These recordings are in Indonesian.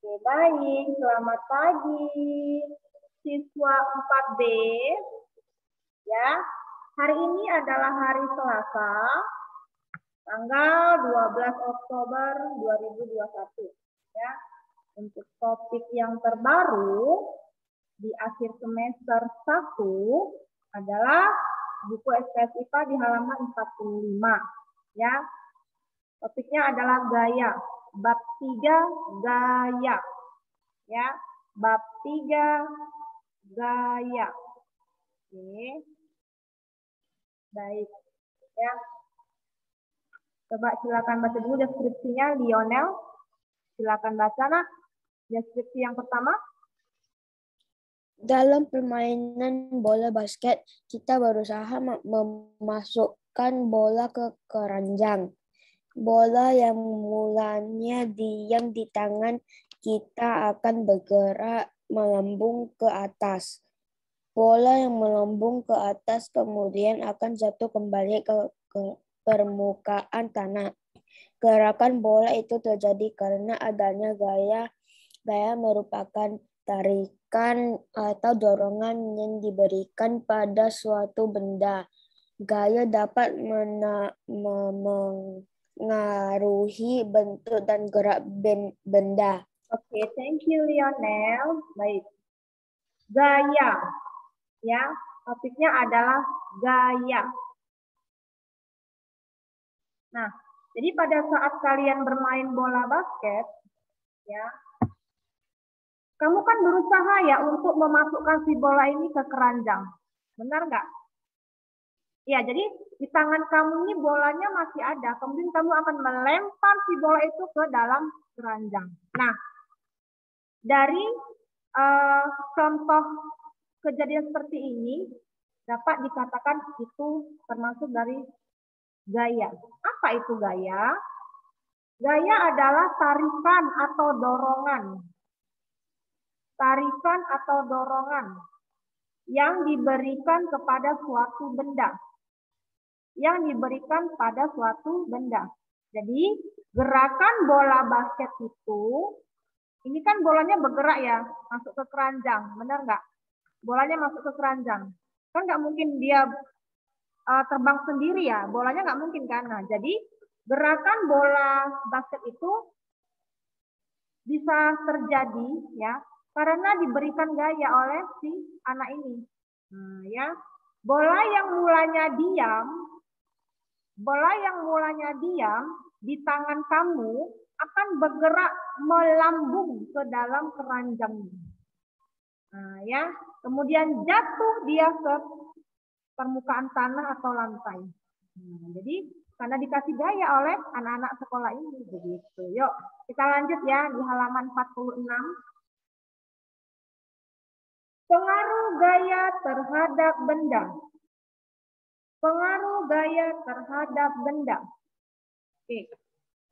Oke, baik. Selamat pagi. Siswa 4B. Ya, hari ini adalah hari Selasa, tanggal 12 Oktober 2021. Ya, untuk topik yang terbaru di akhir semester 1 adalah buku SKS IPA di halaman 45. Ya, topiknya adalah gaya. Bab 3 gaya. Ya, bab 3 gaya. Oke. Baik. Ya. Coba silakan baca dulu deskripsinya, Lionel. Silakan baca, Nak. Deskripsi yang pertama. Dalam permainan bola basket, kita berusaha memasukkan bola ke keranjang. Bola yang mulanya diam di tangan kita akan bergerak melambung ke atas. Bola yang melambung ke atas kemudian akan jatuh kembali ke permukaan tanah. Gerakan bola itu terjadi karena adanya gaya. Gaya merupakan tarikan atau dorongan yang diberikan pada suatu benda. Gaya dapat mengaruhi bentuk dan gerak benda. Oke, thank you Lionel. Baik. Gaya. Ya, topiknya adalah gaya. Nah, jadi pada saat kalian bermain bola basket, ya, kamu kan berusaha ya untuk memasukkan si bola ini ke keranjang. Benar nggak? Ya, jadi di tangan kamu ini bolanya masih ada. Kemudian kamu akan melempar si bola itu ke dalam keranjang. Nah, dari contoh kejadian seperti ini dapat dikatakan itu termasuk dari gaya. Apa itu gaya? Gaya adalah tarikan atau dorongan. Tarikan atau dorongan yang diberikan kepada suatu benda. Yang diberikan pada suatu benda. Jadi, gerakan bola basket itu, ini kan bolanya bergerak ya, masuk ke keranjang, benar nggak? Bolanya masuk ke keranjang. Kan nggak mungkin dia terbang sendiri ya, bolanya nggak mungkin kan. Nah, jadi gerakan bola basket itu bisa terjadi ya karena diberikan gaya oleh si anak ini. Nah, ya, bola yang mulanya diam di tangan kamu akan bergerak melambung ke dalam keranjang. Nah, ya, kemudian jatuh dia ke permukaan tanah atau lantai. Nah, jadi karena dikasih gaya oleh anak-anak sekolah ini begitu. Yuk, kita lanjut ya di halaman 46. Pengaruh gaya terhadap benda. Pengaruh gaya terhadap benda. Oke,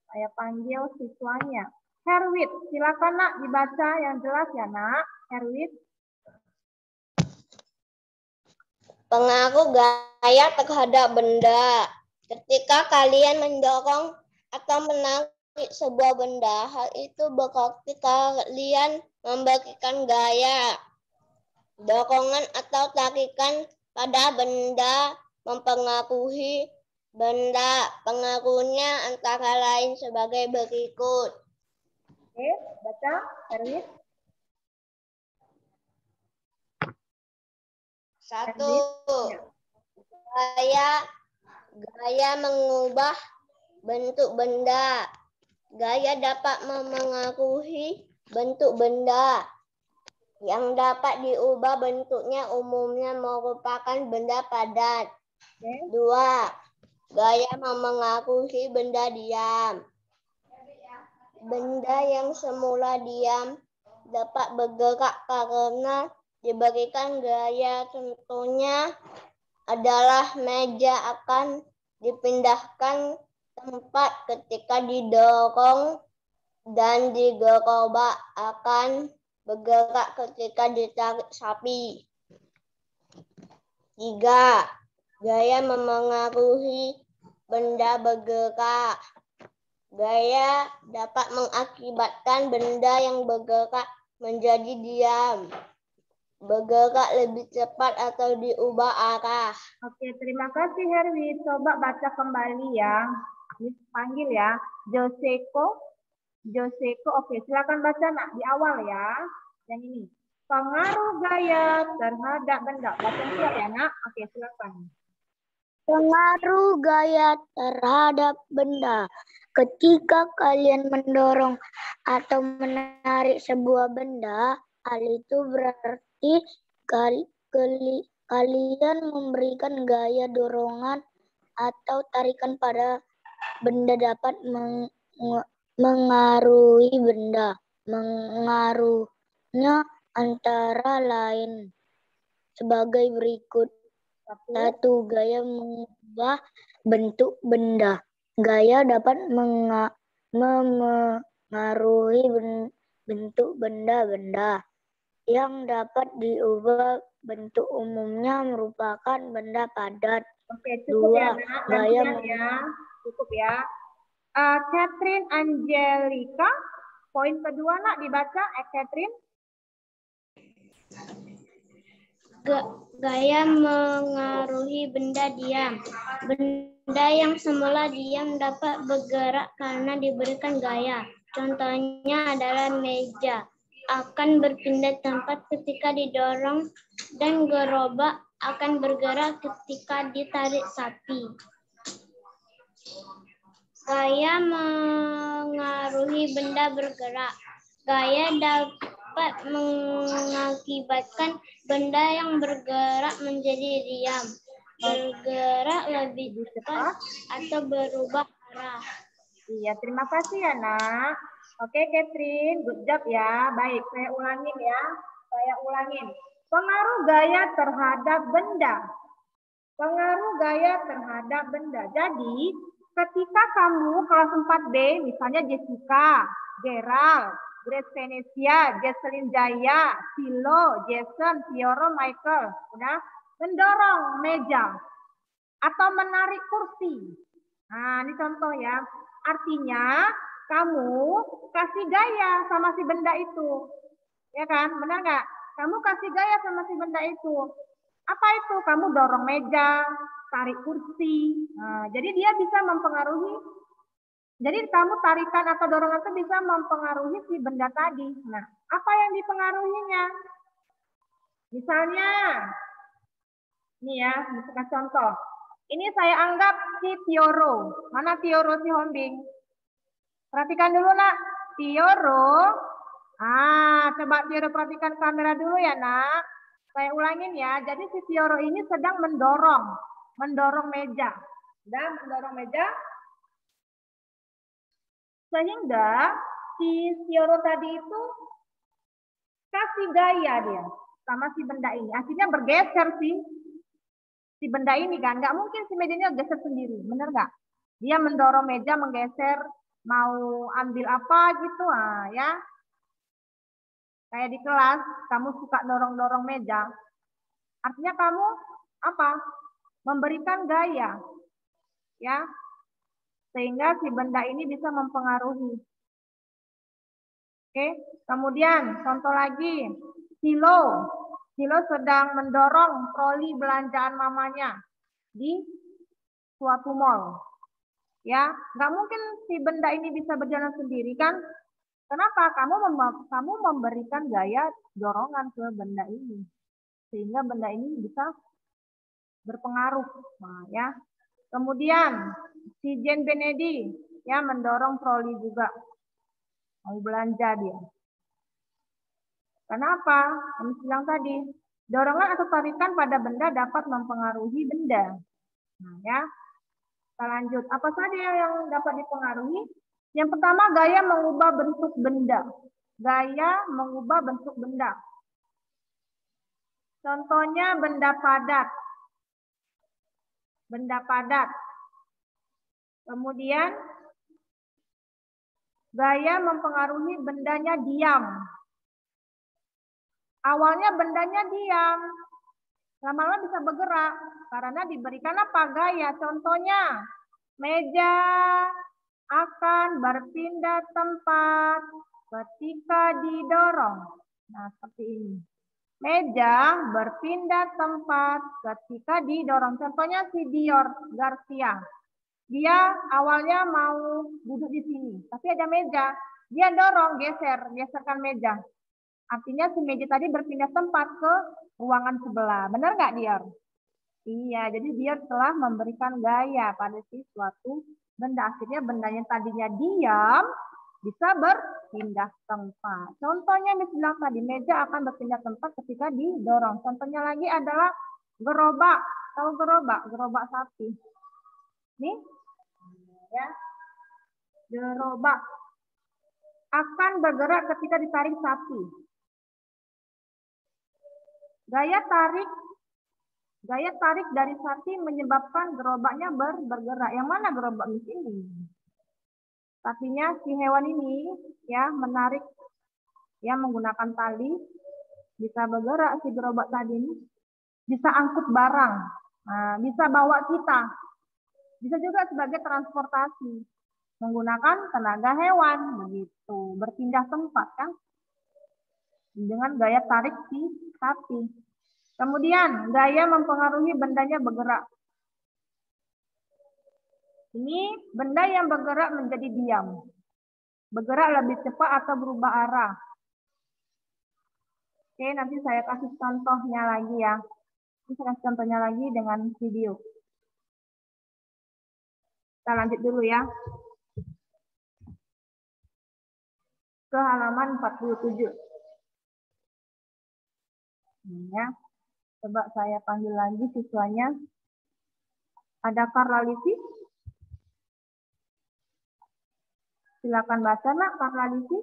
saya panggil siswanya. Herwit, silakan Nak dibaca yang jelas ya Nak. Herwit. Pengaruh gaya terhadap benda. Ketika kalian mendorong atau menarik sebuah benda, hal itu berarti kalian memberikan gaya. Dorongan atau tarikan pada benda mempengaruhi benda. Pengaruhnya antara lain sebagai berikut. Oke, baca Herwit. 1. Gaya mengubah bentuk benda. Gaya dapat memengaruhi bentuk benda. Yang dapat diubah bentuknya umumnya merupakan benda padat. 2. Gaya memengaruhi benda diam. Benda yang semula diam dapat bergerak karena diberikan gaya. Contohnya adalah meja akan dipindahkan tempat ketika didorong dan digerobak akan bergerak ketika ditarik sapi. 3. Gaya memengaruhi benda bergerak. Gaya dapat mengakibatkan benda yang bergerak menjadi diam, bergerak lebih cepat atau diubah arah. Oke, terima kasih Herwi. Coba baca kembali ya. Ini panggil ya. Joseko. Joseko. Oke, silakan baca nak di awal ya. Yang ini. Pengaruh gaya terhadap benda. Baca kuat ya nak. Oke, silakan. Pengaruh gaya terhadap benda. Ketika kalian mendorong atau menarik sebuah benda, hal itu berarti kalian memberikan gaya dorongan atau tarikan pada benda dapat mengaruhi benda. Mengaruhnya antara lain sebagai berikut. Satu, gaya mengubah bentuk benda. Gaya dapat memengaruhi bentuk benda-benda yang dapat diubah. Bentuk umumnya merupakan benda padat. Oke, cukup Dua, ya nak. gaya Ya. Cukup ya. Catherine Angelica, poin kedua nak dibaca. Catherine. Gaya mengaruhi benda diam. Benda yang semula diam dapat bergerak karena diberikan gaya. Contohnya adalah meja. Akan berpindah tempat ketika didorong dan gerobak akan bergerak ketika ditarik sapi. Gaya mengaruhi benda bergerak. Gaya dapat mengakibatkan benda yang bergerak menjadi diam, bergerak lebih cepat, atau berubah arah. Iya, terima kasih ya nak. Oke Catherine, good job ya. Baik, saya ulangin ya. Pengaruh gaya terhadap benda. Pengaruh gaya terhadap benda. Jadi, ketika kamu kelas 4B, misalnya Jessica, Gerald, Grace Venetia, Jesselyn Jaya, Silo, Jason, Fioro, Michael, udah mendorong meja atau menarik kursi. Nah, ini contoh ya. Artinya kamu kasih gaya sama si benda itu. Ya kan? Benar nggak? Kamu kasih gaya sama si benda itu. Apa itu? Kamu dorong meja, tarik kursi. Nah, jadi dia bisa mempengaruhi. Jadi kamu tarikan atau dorongan itu bisa mempengaruhi si benda tadi. Nah, apa yang dipengaruhinya? Misalnya, ini ya, misalkan contoh. Ini saya anggap si Tioro. Mana Tioro si Hombing? Perhatikan dulu nak. Tioro. Coba Tioro perhatikan kamera dulu ya nak. Saya ulangin ya. Jadi si Tioro ini sedang mendorong meja. Dan mendorong meja. Sehingga si Tioro tadi itu kasih gaya dia sama si benda ini. Akhirnya bergeser sih. Si benda ini kan, nggak mungkin si mejanya geser sendiri, bener nggak? Dia mendorong meja, menggeser, mau ambil apa gitu, ya. Kayak di kelas, kamu suka dorong-dorong meja. Artinya kamu apa? Memberikan gaya, ya, sehingga si benda ini bisa mempengaruhi. Oke, kemudian contoh lagi, Silo. Silo sedang mendorong troli belanjaan mamanya di suatu mall. Ya, nggak mungkin si benda ini bisa berjalan sendiri kan? Kenapa? Kamu memberikan gaya dorongan ke benda ini, sehingga benda ini bisa berpengaruh. Nah, ya. Kemudian si Jane Benedi ya mendorong troli juga, mau belanja dia. Kenapa? Kami bilang tadi, dorongan atau tarikan pada benda dapat mempengaruhi benda. Nah, ya. Kita lanjut. Apa saja yang dapat dipengaruhi? Yang pertama, gaya mengubah bentuk benda. Gaya mengubah bentuk benda. Contohnya benda padat. Benda padat. Kemudian, gaya mempengaruhi bendanya diam. Awalnya bendanya diam, lama-lama bisa bergerak karena diberikan apa? Gaya. Contohnya meja, akan berpindah tempat ketika didorong. Nah, seperti ini. Meja berpindah tempat ketika didorong. Contohnya si Dior Garcia. Dia awalnya mau duduk di sini, tapi ada meja. Dia dorong, geserkan meja. Artinya si meja tadi berpindah tempat ke ruangan sebelah. Benar nggak, Dior? Iya, jadi Dior telah memberikan gaya pada si suatu benda. Akhirnya bendanya tadinya diam, bisa berpindah tempat. Contohnya misalnya tadi, meja akan berpindah tempat ketika didorong. Contohnya lagi adalah gerobak. Tahu gerobak? Gerobak sapi. Nih, ya. Gerobak akan bergerak ketika ditarik sapi. Gaya tarik dari sapi menyebabkan gerobaknya bergerak. Yang mana gerobak di sini? Sapinya si hewan ini ya menarik ya menggunakan tali, bisa bergerak si gerobak tadi ini, bisa angkut barang, nah, bisa bawa kita, bisa juga sebagai transportasi menggunakan tenaga hewan begitu, berpindah tempat kan dengan gaya tarik si sapi. Kemudian gaya mempengaruhi bendanya bergerak. Ini benda yang bergerak menjadi diam. Bergerak lebih cepat atau berubah arah. Oke, nanti saya kasih contohnya lagi ya. Saya kasih contohnya lagi dengan video. Kita lanjut dulu ya. Ke halaman 47. Ya. Coba saya panggil lagi siswanya. Ada Carla Lisi? Silakan baca, Nak, Carla Lisi.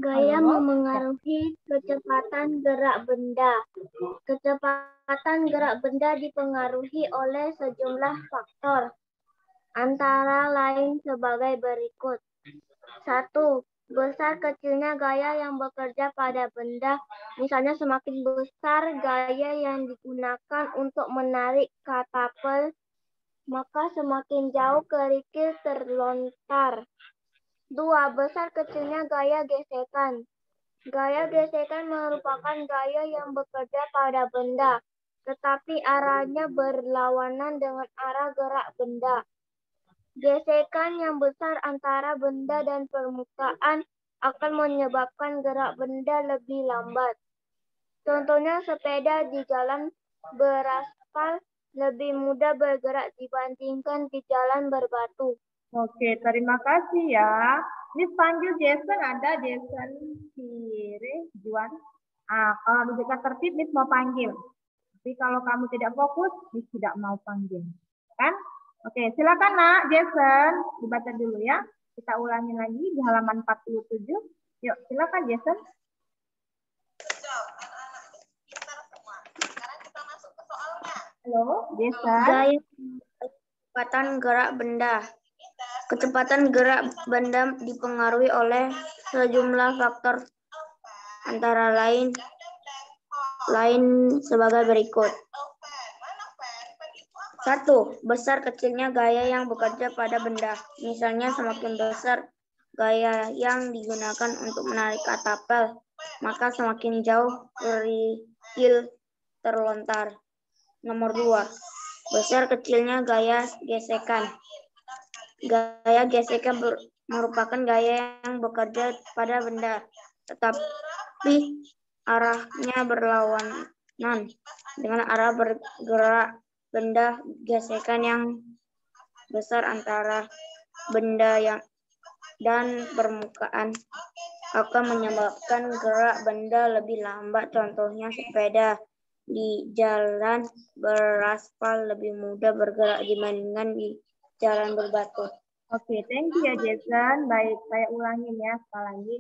Gaya memengaruhi kecepatan gerak benda. Kecepatan gerak benda dipengaruhi oleh sejumlah faktor, antara lain sebagai berikut. 1. Besar kecilnya gaya yang bekerja pada benda. Misalnya semakin besar gaya yang digunakan untuk menarik katapel, maka semakin jauh kerikil terlontar. 2. Besar kecilnya gaya gesekan. Gaya gesekan merupakan gaya yang bekerja pada benda, tetapi arahnya berlawanan dengan arah gerak benda. Gesekan yang besar antara benda dan permukaan akan menyebabkan gerak benda lebih lambat. Contohnya sepeda di jalan beraspal lebih mudah bergerak dibandingkan di jalan berbatu. Oke, terima kasih ya. Miss panggil Jason, ada Jason Kiri, Juan. Kalau duduknya tertib, Miss mau panggil. Tapi kalau kamu tidak fokus, Miss tidak mau panggil. Kan? Oke, silakan Nak, Jason. Dibaca dulu ya. Kita ulangi lagi di halaman 47. Yuk, silakan Jason. Halo, Jason. Gaya kecepatan gerak benda. Kecepatan gerak benda dipengaruhi oleh sejumlah faktor, antara lain sebagai berikut. 1. Besar kecilnya gaya yang bekerja pada benda. Misalnya semakin besar gaya yang digunakan untuk menarik katapel, maka semakin jauh kerikil terlontar. Nomor 2. Besar kecilnya gaya gesekan. Gaya gesekan merupakan gaya yang bekerja pada benda, tetapi arahnya berlawanan dengan arah bergerak benda. Gesekan yang besar antara benda dan permukaan akan menyebabkan gerak benda lebih lambat. Contohnya sepeda di jalan beraspal lebih mudah bergerak dibandingkan di jalan berbatu. Oke, thank you ya Jason. Baik, saya ulangin ya sekali lagi.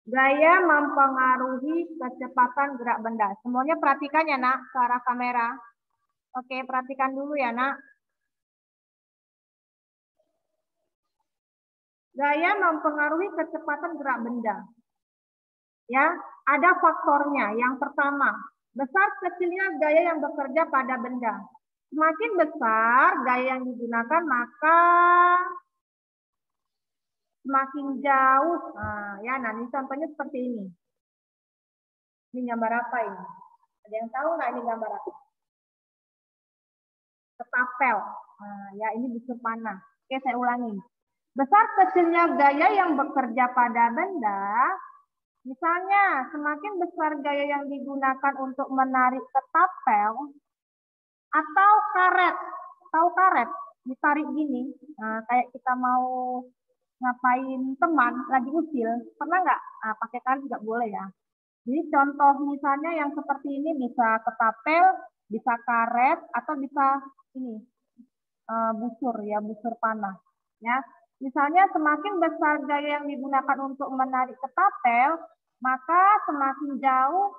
Gaya mempengaruhi kecepatan gerak benda. Semuanya perhatikan ya Nak, ke arah kamera. Oke, perhatikan dulu ya Nak. Gaya mempengaruhi kecepatan gerak benda. Ya, ada faktornya. Yang pertama, Besar kecilnya gaya yang bekerja pada benda. Semakin besar gaya yang digunakan, maka semakin jauh. Nah, ini contohnya seperti ini. Ini gambar apa ini? Ada yang tahu nggak ini gambar apa? Ketapel. Nah, ini busur panah. Oke, saya ulangi. Besar kecilnya gaya yang bekerja pada benda. Misalnya, semakin besar gaya yang digunakan untuk menarik ketapel atau karet. Tahu karet? Ditarik gini. Nah, kayak kita mau ngapain teman lagi usil. Pernah nggak? Pakai karet juga boleh ya. Jadi contoh misalnya yang seperti ini bisa ketapel, bisa karet, atau bisa ini busur ya, busur panah. Ya, misalnya semakin besar gaya yang digunakan untuk menarik ketapel, maka semakin jauh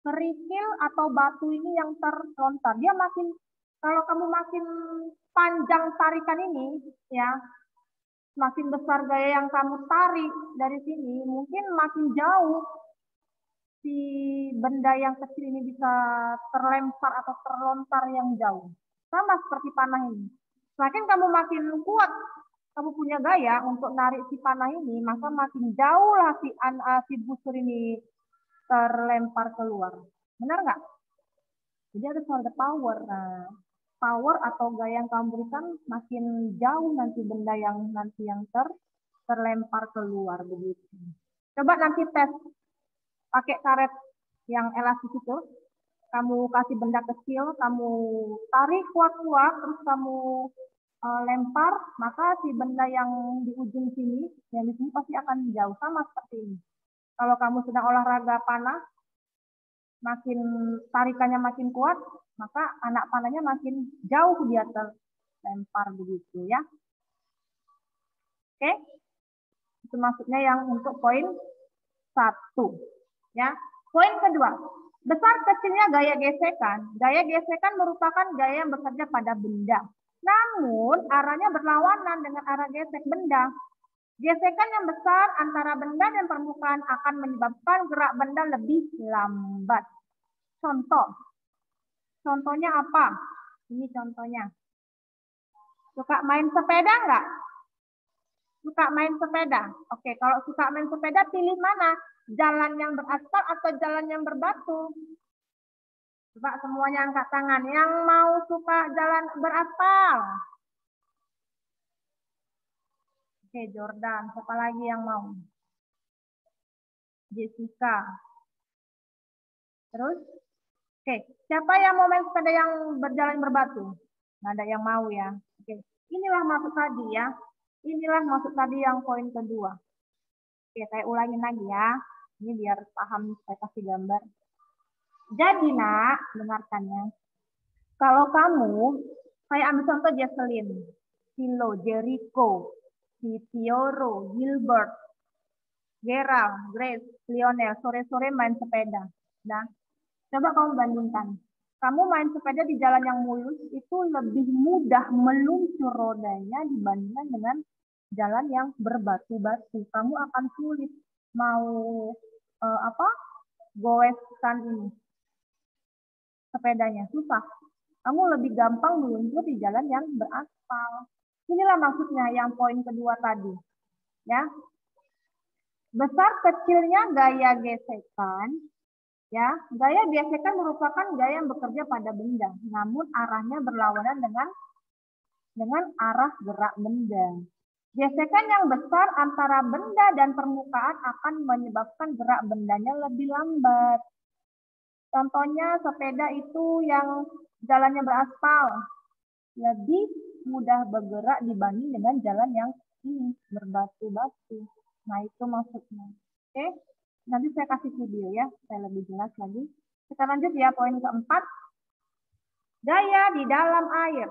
kerikil atau batu ini yang terlontar. Dia makin, kalau kamu makin panjang tarikan ini, ya, semakin besar gaya yang kamu tarik dari sini, mungkin makin jauh si benda yang kecil ini bisa terlempar atau terlontar yang jauh. Sama seperti panah ini. Semakin kamu makin kuat, kamu punya gaya untuk narik si panah ini, maka makin jauh lah si busur ini terlempar keluar. Benar nggak? Jadi harus ada power. Nah, power atau gaya yang kamu berikan makin jauh nanti benda yang terlempar keluar begitu. Coba nanti tes pakai karet yang elastis itu, kamu kasih benda kecil, kamu tarik kuat-kuat, terus kamu lempar, maka si benda yang di ujung sini, yang di sini pasti akan jauh, sama seperti ini. Kalau kamu sedang olahraga panah, makin tarikannya makin kuat, maka anak panahnya makin jauh dia terlempar begitu ya. Oke, itu maksudnya yang untuk poin 1. Ya, poin kedua, besar kecilnya gaya gesekan. Gaya gesekan merupakan gaya yang bekerja pada benda. Namun, arahnya berlawanan dengan arah gesek benda. Gesekan yang besar antara benda dan permukaan akan menyebabkan gerak benda lebih lambat. Contohnya apa? Ini contohnya. Suka main sepeda nggak? Suka main sepeda? Oke, kalau suka main sepeda, pilih mana? Jalan yang beraspal atau jalan yang berbatu? Coba semuanya angkat tangan. Yang mau suka jalan beraspal? Oke, Jordan. Siapa lagi yang mau? Jessica. Terus? Oke, siapa yang mau main sepeda yang berjalan berbatu? Nggak ada yang mau ya. Oke, inilah maksud tadi ya. Inilah maksud tadi yang poin kedua. Oke, saya ulangin lagi ya. Ini biar paham, saya kasih gambar. Jadi nak, dengarkannya. Kalau kamu, saya ambil contoh Jesselyn, Silo, Jericho, Tioro, Gilbert, Gerald, Grace, Lionel, sore-sore main sepeda. Nah, coba kamu bandingkan. Kamu main sepeda di jalan yang mulus itu lebih mudah meluncur rodanya dibandingkan dengan jalan yang berbatu-batu. Kamu akan sulit mau goeskan ini sepedanya, susah. Kamu lebih gampang meluncur di jalan yang beraspal. Inilah maksudnya yang poin kedua tadi. Ya. Besar kecilnya gaya gesekan, ya. Gaya gesekan merupakan gaya yang bekerja pada benda, namun arahnya berlawanan dengan arah gerak benda. Gesekan yang besar antara benda dan permukaan akan menyebabkan gerak bendanya lebih lambat. Contohnya sepeda itu yang jalannya beraspal, lebih mudah bergerak dibanding dengan jalan yang ini berbatu-batu. Nah, itu maksudnya. Oke, nanti saya kasih video ya, saya lebih jelas lagi. Kita lanjut ya, poin keempat. Gaya di dalam air.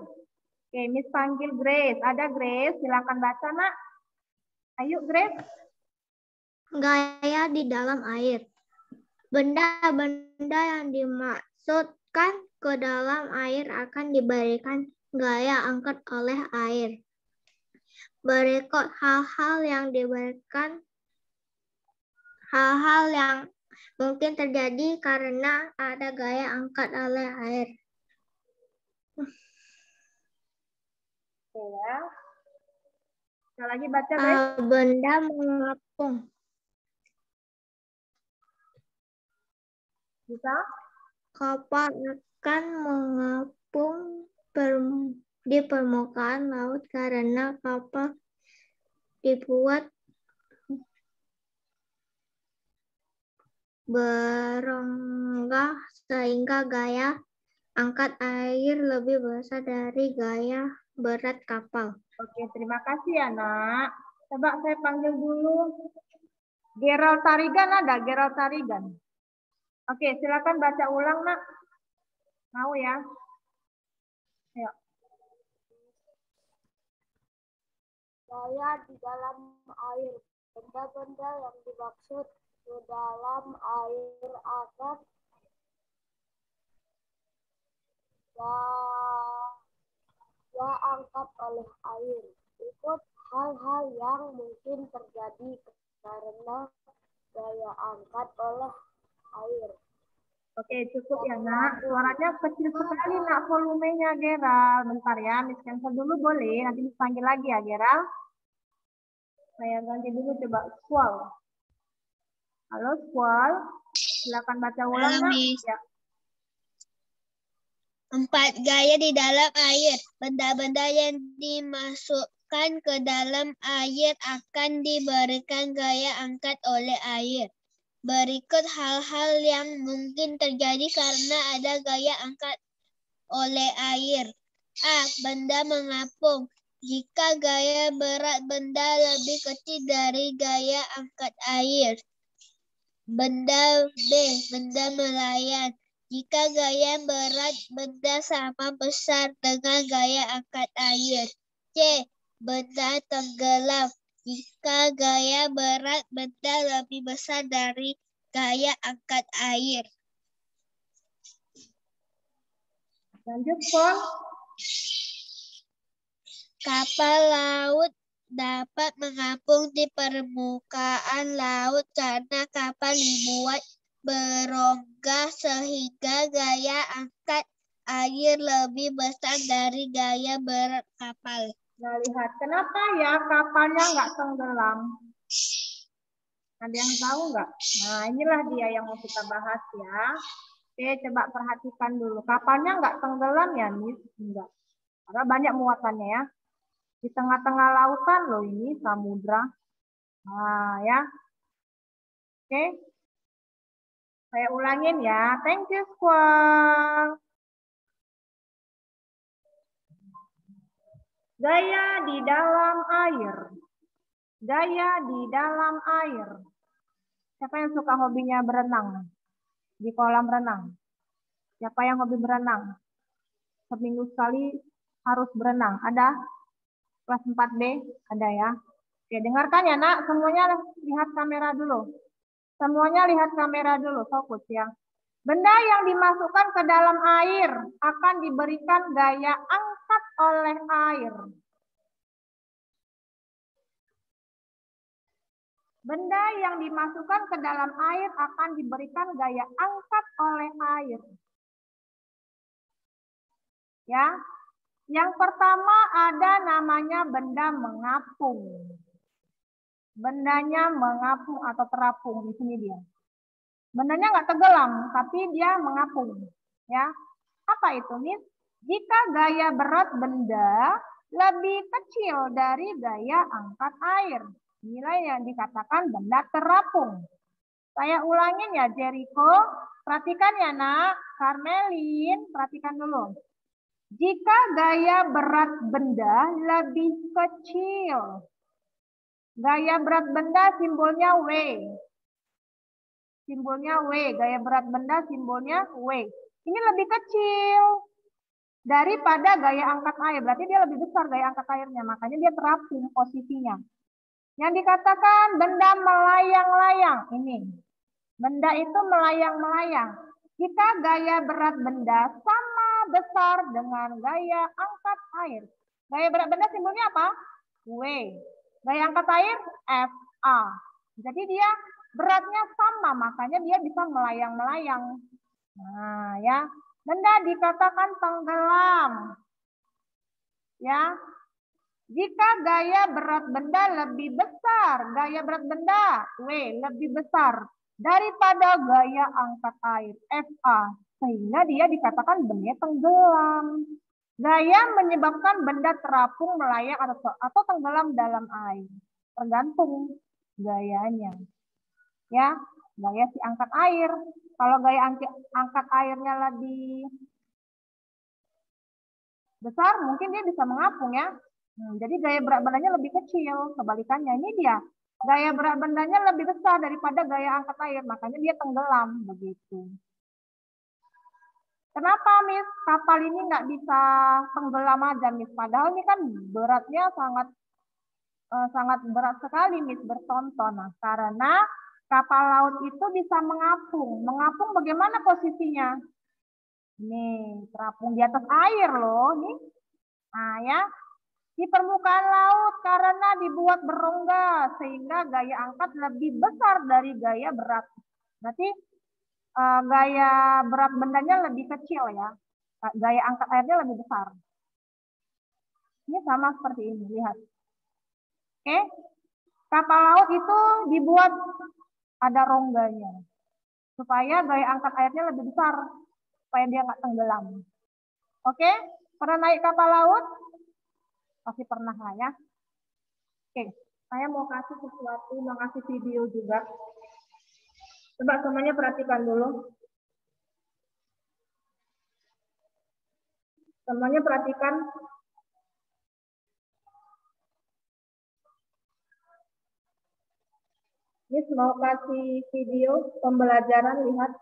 Oke, Miss panggil Grace. Ada Grace, silakan baca, Nak. Ayo, Grace. Gaya di dalam air. Benda-benda yang dimasukkan ke dalam air akan diberikan gaya angkat oleh air. Berikut hal-hal yang mungkin terjadi karena ada gaya angkat oleh air. Oke ya. Sekali lagi baca, guys. Benda mengapung. Bisa? Kapal akan mengapung di permukaan laut karena kapal dibuat berongga sehingga gaya angkat air lebih besar dari gaya berat kapal. Oke, terima kasih ya, Nak. Coba saya panggil dulu. Gerald Tarigan ada? Gerald Tarigan. Oke, silakan baca ulang, Nak. Mau ya? Ayo. Gaya di dalam air. Benda-benda yang dimaksud ke dalam air akan angkat oleh air. Ikut hal-hal yang mungkin terjadi karena gaya angkat oleh air. Oke, cukup ya, Nak. Suaranya kecil sekali, Nak, volumenya, Gerald. Bentar ya, Miss cancel dulu boleh. Nanti Miss panggil lagi ya, Gerald. Saya ganti dulu coba Squall. Halo, Squall. Silakan baca ulang, Halo, Nak. Miss. Ya. 4. Gaya di dalam air. Benda-benda yang dimasukkan ke dalam air akan diberikan gaya angkat oleh air. Berikut hal-hal yang mungkin terjadi karena ada gaya angkat oleh air. A. Benda mengapung. Jika gaya berat benda lebih kecil dari gaya angkat air. Benda B. Benda melayang. Jika gaya berat benda sama besar dengan gaya angkat air. C. Benda tenggelam. Jika gaya berat benda lebih besar dari gaya angkat air. Lanjut, Squall. Kapal laut dapat mengapung di permukaan laut karena kapal dibuat berongga sehingga gaya angkat air lebih besar dari gaya berat kapal. Nah, lihat. Kenapa ya kapalnya nggak tenggelam? Ada yang tahu nggak? Nah, inilah dia yang mau kita bahas ya. Oke, coba perhatikan dulu. Kapalnya nggak tenggelam ya, Miss? Enggak. Karena banyak muatannya ya. Di tengah-tengah lautan loh ini, samudra. Nah, ya. Oke. Saya ulangin ya. Thank you, Squall. Gaya di dalam air. Gaya di dalam air. Siapa yang suka hobinya berenang? Di kolam renang. Siapa yang hobi berenang? Seminggu sekali harus berenang. Ada? Kelas 4B? Ada ya? Oke, dengarkan ya, Nak. Semuanya lihat kamera dulu. Semuanya lihat kamera dulu. Fokus ya. Benda yang dimasukkan ke dalam air akan diberikan gaya angkat oleh air. Benda yang dimasukkan ke dalam air akan diberikan gaya angkat oleh air. Ya. Yang pertama ada namanya benda mengapung. Bendanya mengapung atau terapung. Di sini dia. Bendanya nggak tenggelam, tapi dia mengapung. Ya. Apa itu, Miss? Jika gaya berat benda lebih kecil dari gaya angkat air. Inilah yang dikatakan benda terapung. Saya ulangin ya, Jericho. Perhatikan ya, Nak. Carmelin, perhatikan dulu. Jika gaya berat benda lebih kecil. Gaya berat benda simbolnya W. Simbolnya W. Gaya berat benda simbolnya W. Ini lebih kecil daripada gaya angkat air. Berarti dia lebih besar gaya angkat airnya. Makanya dia terapung posisinya. Yang dikatakan benda melayang-layang. Ini. Benda itu melayang-melayang. Jika gaya berat benda sama besar dengan gaya angkat air. Gaya berat benda simbolnya apa? W. Gaya angkat air? FA. Jadi dia beratnya sama, makanya dia bisa melayang-melayang. Nah, ya. Benda dikatakan tenggelam. Ya. Jika gaya berat benda lebih besar, gaya berat benda W lebih besar daripada gaya angkat air FA, sehingga dia dikatakan benda tenggelam. Gaya menyebabkan benda terapung, melayang atau tenggelam dalam air. Tergantung gayanya. Ya, gaya si angkat air. Kalau gaya angkat airnya lebih besar, mungkin dia bisa mengapung ya. Jadi gaya berat bendanya lebih kecil. Kebalikannya, ini dia. Gaya berat bendanya lebih besar daripada gaya angkat air. Makanya dia tenggelam. Begitu. Kenapa, Miss? Kapal ini nggak bisa tenggelam aja, Miss? Padahal ini kan beratnya sangat berat sekali, Miss, bertonton. Nah, karena kapal laut itu bisa mengapung. Mengapung bagaimana posisinya? Nih, terapung di atas air loh. Nih. Nah, ya. Di permukaan laut karena dibuat berongga sehingga gaya angkat lebih besar dari gaya berat. Berarti gaya berat bendanya lebih kecil ya. Gaya angkat airnya lebih besar. Ini sama seperti ini, lihat. Oke. Kapal laut itu dibuat ada rongganya. Supaya gaya angkat airnya lebih besar. Supaya dia nggak tenggelam. Oke. Pernah naik kapal laut? Pasti pernah lah ya. Oke, saya mau kasih sesuatu, mau kasih video juga. Coba semuanya perhatikan dulu. Semuanya perhatikan. Ini mau kasih video pembelajaran, lihat.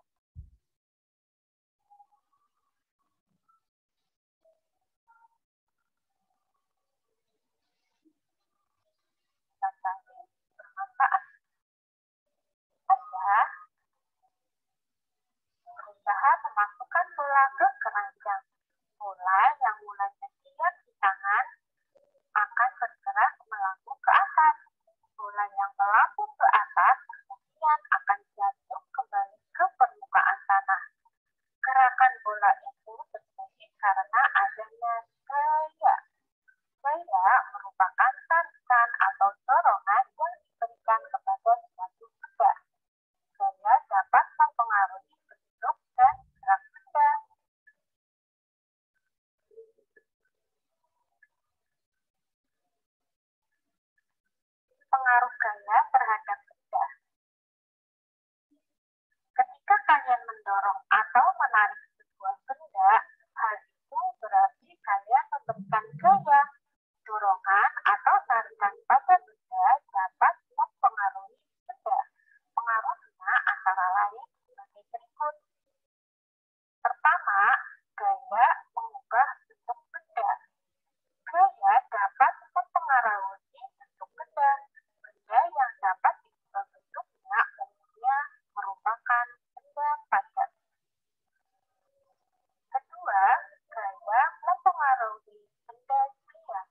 Berusaha memasukkan bola ke keranjang. Bola yang mulanya diam di tangan akan bergerak melambung ke atas. Bola yang melambung ke atas kemudian akan jatuh kembali ke permukaan tanah. Gerakan bola itu terjadi karena adanya gaya. Gaya merupakan tarikan atau dorongan yang diberikan kepada suatu benda. Gaya dapat mempengaruhi bentuk dan gerak benda. Pengaruh gaya terhadap benda. Ketika kalian mendorong atau menarik sebuah benda, hal itu berarti kalian memberikan gaya. Dorongan atau tarikan pada benda dapat mempengaruhi benda. Pengaruhnya antara lain sebagai berikut. Pertama, gaya mengubah bentuk benda. Gaya dapat mempengaruhi bentuk benda. Benda yang dapat diubah bentuknya umumnya merupakan benda padat. Kedua, gaya mempengaruhi benda diam.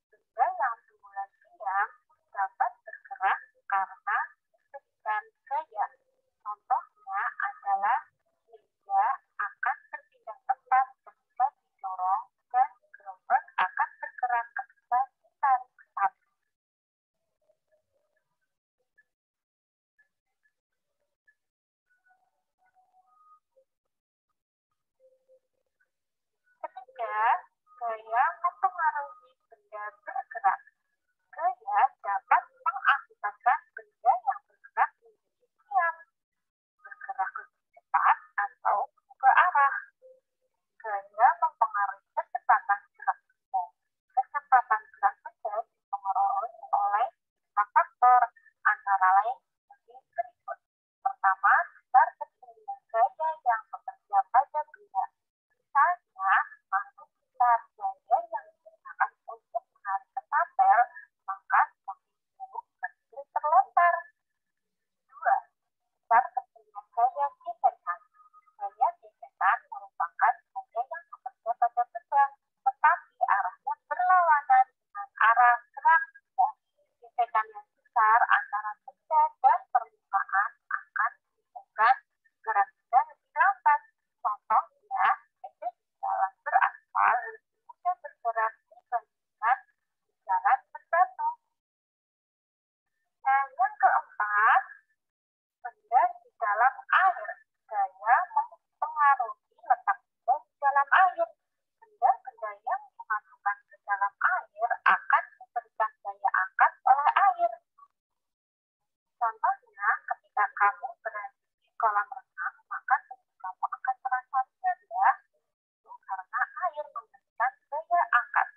Benda yang semula diam dapat bergerak karena diberikan gaya. Contohnya adalah meja akan berpindah tempat ketika didorong dan gerobak akan bergerak ketika ditarik ke samping. Ketiga, gaya mempengaruhi benda bergerak. Gaya dapat mengakibatkan benda yang bergerak menjadi diam, bergerak lebih cepat atau berubah arah. Gaya mempengaruhi kecepatan gerak benda. Kecepatan gerak benda dipengaruhi oleh beberapa faktor, antara lain sebagai berikut. Pertama, besar kecilnya gaya yang bekerja pada benda. Misalnya, masuk besar gaya yang digunakan untuk air memberikan gaya angkat.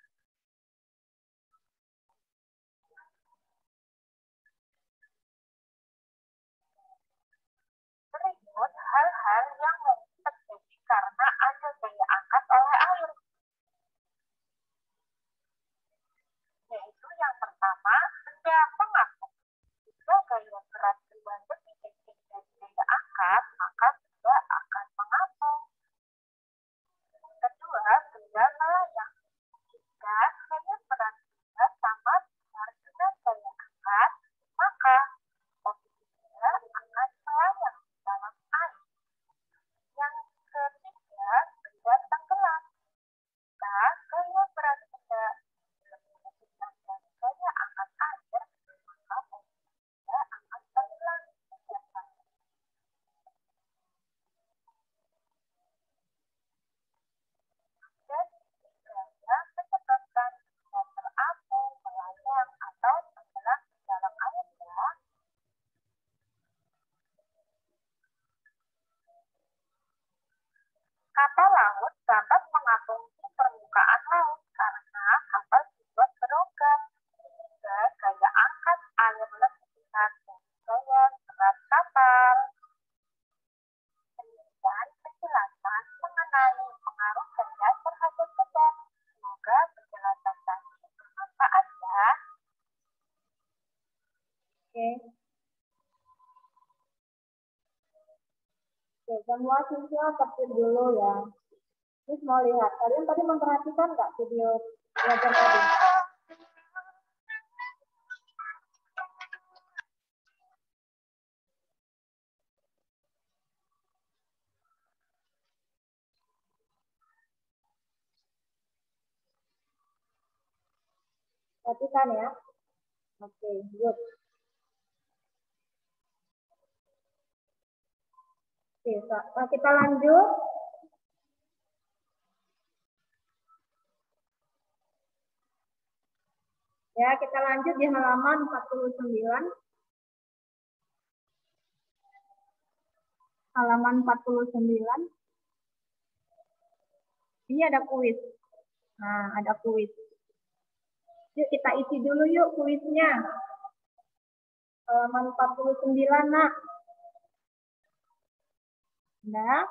Berikut hal-hal yang mungkin terjadi karena ada gaya angkat oleh air. Yaitu yang pertama, benda pengapung. Jika gaya gerak benda lebih kecil dari gaya angkat, maka benda akan mengapung. Kedua, benda melayang. Jika gaya berat benda sama besar dengan gaya angkat, maka posisi benda akan melayang di dalam air. Yang ketiga, benda tenggelam. Jika gaya berat benda lebih kecil dari gaya angkat air, maka posisi benda akan tenggelam di dasar. Jadi, gaya menyebabkan benda terapung, melayang, atau tenggelam di dalam air ya. Kapal laut dapat mengapung di permukaan laut karena kapal dibuat berlogam. Jika gaya angkat air lebih besar dari gaya berat kapal. Demikian penjelasan mengenai pengaruh gaya terhadap benda. Semoga penjelasan tadi bermanfaat ya. Oke. Oke, semua siswa tertib dulu ya. Terus mau lihat, kalian tadi memperhatikan nggak video belajar tadi? Perhatikan ya. Oke, good. Oke, kita lanjut. Ya, kita lanjut di halaman 49. Halaman 49. Ini ada kuis. Nah, ada kuis. Yuk kita isi dulu yuk kuisnya. Halaman 49, Nak. Nah.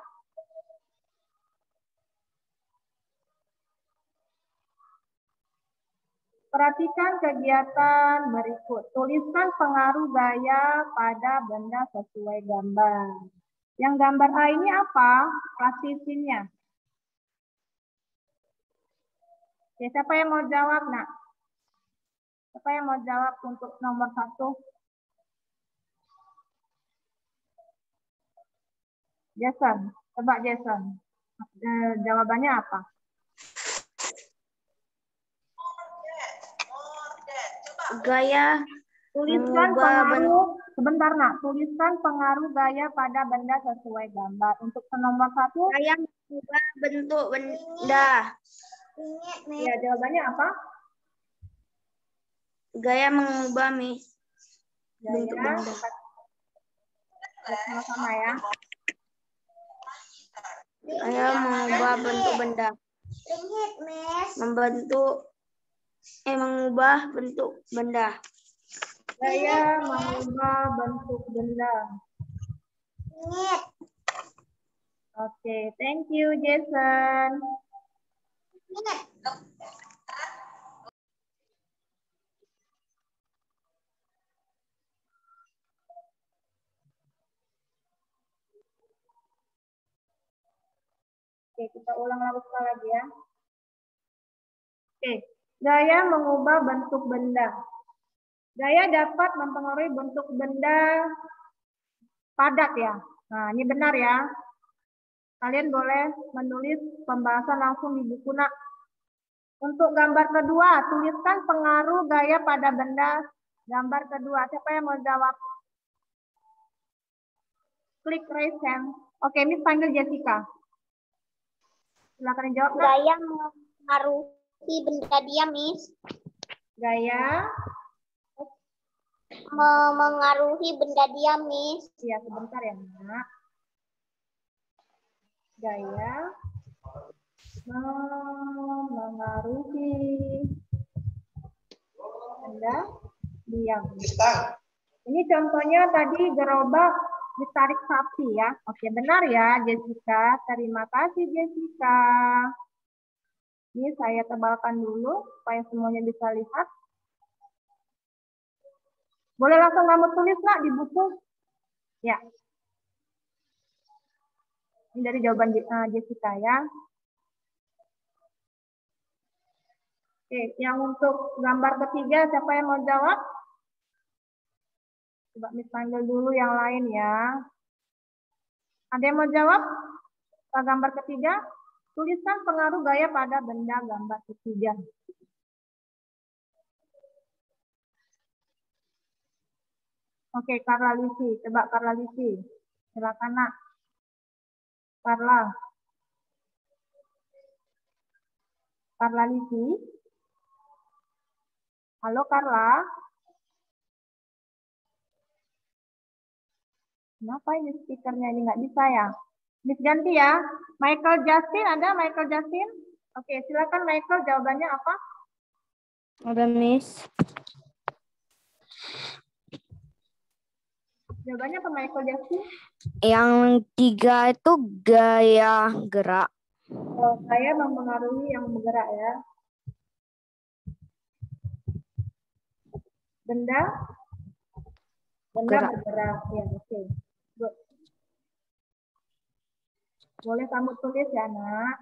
Perhatikan kegiatan berikut. Tuliskan pengaruh gaya pada benda sesuai gambar. Yang gambar A ini apa? Posisinya. Ya, siapa yang mau jawab, Nak? Siapa yang mau jawab untuk nomor 1? Jason. Coba Jason. Jawabannya apa? Gaya Tuliskan pengaruh, sebentar Nak, tuliskan pengaruh gaya pada benda sesuai gambar. Untuk nomor 1. gaya mengubah bentuk benda. Ya, jawabannya apa? Gaya mengubah bentuk Gaya. benda. Sama-sama ya. Gaya mengubah bentuk benda. Mengubah bentuk benda. Gaya mengubah bentuk benda. Oke, thank you Jason. Oke, kita ulang lagi ya. Oke, gaya mengubah bentuk benda. Gaya dapat mempengaruhi bentuk benda padat ya. Nah, ini benar ya. Kalian boleh menulis pembahasan langsung di buku Nak. Untuk gambar kedua, tuliskan pengaruh gaya pada benda. Gambar kedua, siapa yang mau jawab? Klik raise hand. Oke, Miss panggil Jessica. Silakan jawab. Gaya mempengaruhi benda dia, Miss. Gaya Memengaruhi benda dia, Miss. Iya, sebentar ya, Nak. Gaya mempengaruhi benda diam. Ini contohnya tadi gerobak ditarik sapi ya. Oke, benar ya Jessica. Terima kasih Jessica. Ini saya tebalkan dulu supaya semuanya bisa lihat. Boleh langsung kamu tulis nak di buku. Ya. Ini dari jawaban Jessica ya. Oke, yang untuk gambar ketiga siapa yang mau jawab? Coba Miss panggil dulu yang lain ya. Ada yang mau jawab? Gambar ketiga, tuliskan pengaruh gaya pada benda gambar ketiga. Oke, Carla Lisi. Coba Carla Lisi. Silakan nak. Carla. Carla Lisi. Halo Carla. Kenapa ini speakernya ini nggak bisa ya? Miss ganti ya. Michael Justin, ada Michael Justin? Oke, silakan Michael, jawabannya apa? Ada Miss. Jawabannya apa Michael Justin? Yang tiga itu gaya gerak. Oh, saya mempengaruhi yang bergerak ya. Benda Gerak. bergerak. Ya, oke. Good. Boleh kamu tulis ya, nak.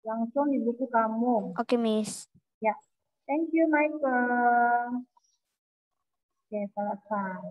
Langsung di buku kamu. Oke, Miss. Ya. Thank you, Michael. Oke, selesai.